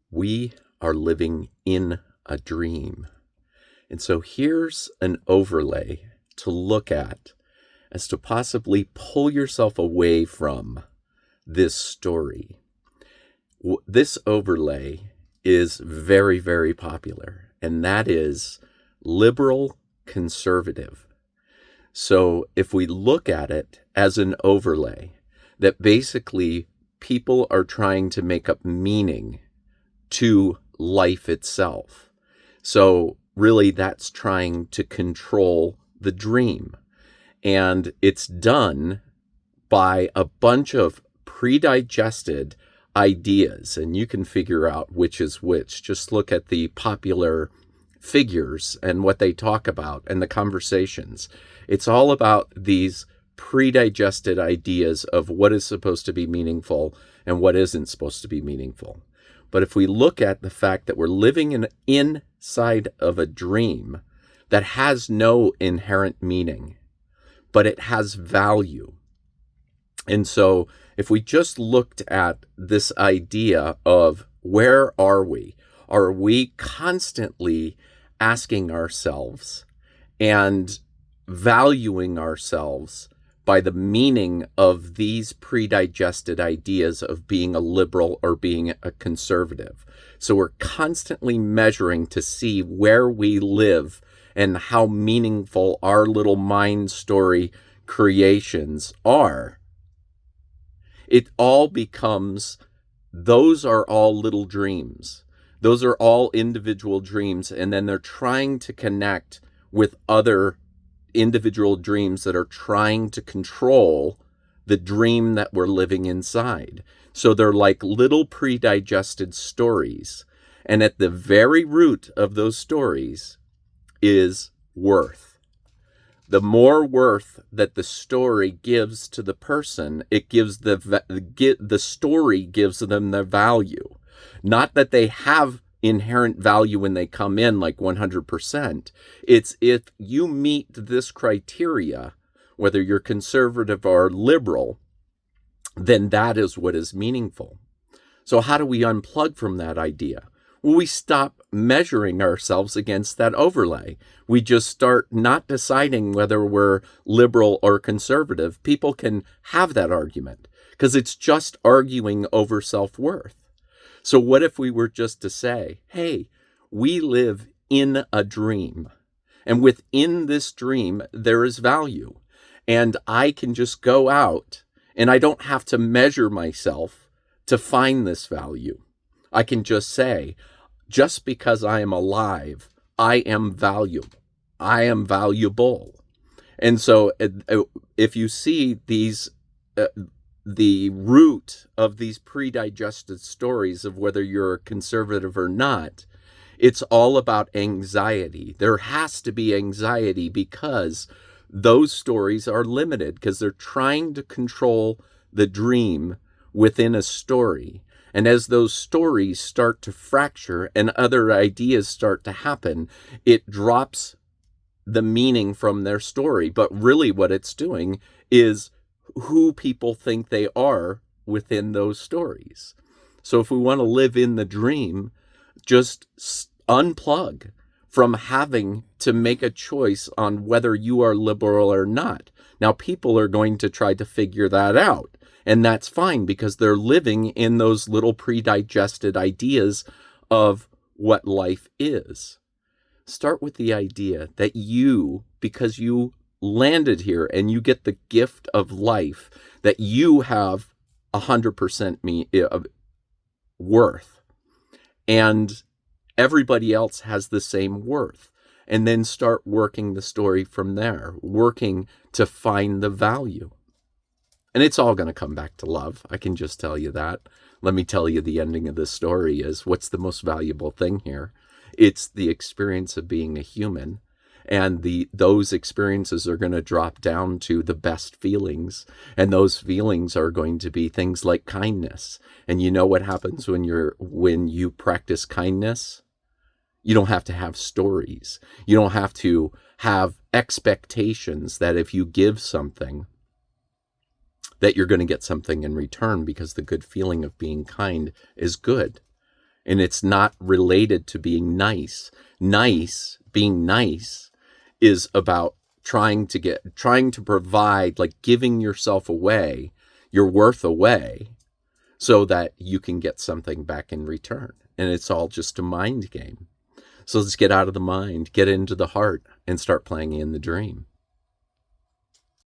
We are living in a dream. And so here's an overlay to look at as to possibly pull yourself away from this story. This overlay is very, very popular, and that is liberal conservative. So if we look at it as an overlay, that basically people are trying to make up meaning to life itself. So really that's trying to control the dream. And it's done by a bunch of pre-digested ideas, and you can figure out which is which. Just look at the popular figures and what they talk about and the conversations. It's all about these pre-digested ideas of what is supposed to be meaningful and what isn't supposed to be meaningful. But if we look at the fact that we're living inside of a dream that has no inherent meaning, but it has value. And so if we just looked at this idea of where are we constantly asking ourselves and valuing ourselves by the meaning of these pre-digested ideas of being a liberal or being a conservative. So we're constantly measuring to see where we live and how meaningful our little mind story creations are. It all becomes, those are all little dreams. Those are all individual dreams, and then they're trying to connect with other individual dreams that are trying to control the dream that we're living inside. So they're like little pre-digested stories. And at the very root of those stories is worth. The more worth that the story gives to the person, it gives the story gives them their value. Not that they have inherent value when they come in like 100%. It's if you meet this criteria, whether you're conservative or liberal, then that is what is meaningful. So how do we unplug from that idea? Well, we stop measuring ourselves against that overlay. We just start not deciding whether we're liberal or conservative. People can have that argument because it's just arguing over self-worth. So what if we were just to say, hey, we live in a dream, and within this dream, there is value, and I can just go out and I don't have to measure myself to find this value. I can just say, just because I am alive, I am valuable. I am valuable. And so if you see these, the root of these pre-digested stories of whether you're conservative or not, it's all about anxiety. There has to be anxiety because those stories are limited, because they're trying to control the dream within a story. And as those stories start to fracture and other ideas start to happen, it drops the meaning from their story. But really what it's doing is who people think they are within those stories. So if we want to live in the dream, just unplug from having to make a choice on whether you are liberal or not. Now, people are going to try to figure that out, and that's fine because they're living in those little pre-digested ideas of what life is. Start with the idea that you, because you landed here and you get the gift of life, that you have 100% worth, and everybody else has the same worth. And then start working the story from there, working to find the value. And it's all going to come back to love. I can just tell you that. Let me tell you, the ending of this story is, what's the most valuable thing here? It's the experience of being a human. And those experiences are going to drop down to the best feelings. And those feelings are going to be things like kindness. And you know what happens when you practice kindness? You don't have to have stories. You don't have to have expectations that if you give something, that you're going to get something in return, because the good feeling of being kind is good. And it's not related to being nice. Being nice is about trying to provide, like giving yourself away, your worth away, so that you can get something back in return. And it's all just a mind game. So let's get out of the mind, get into the heart, and start playing in the dream.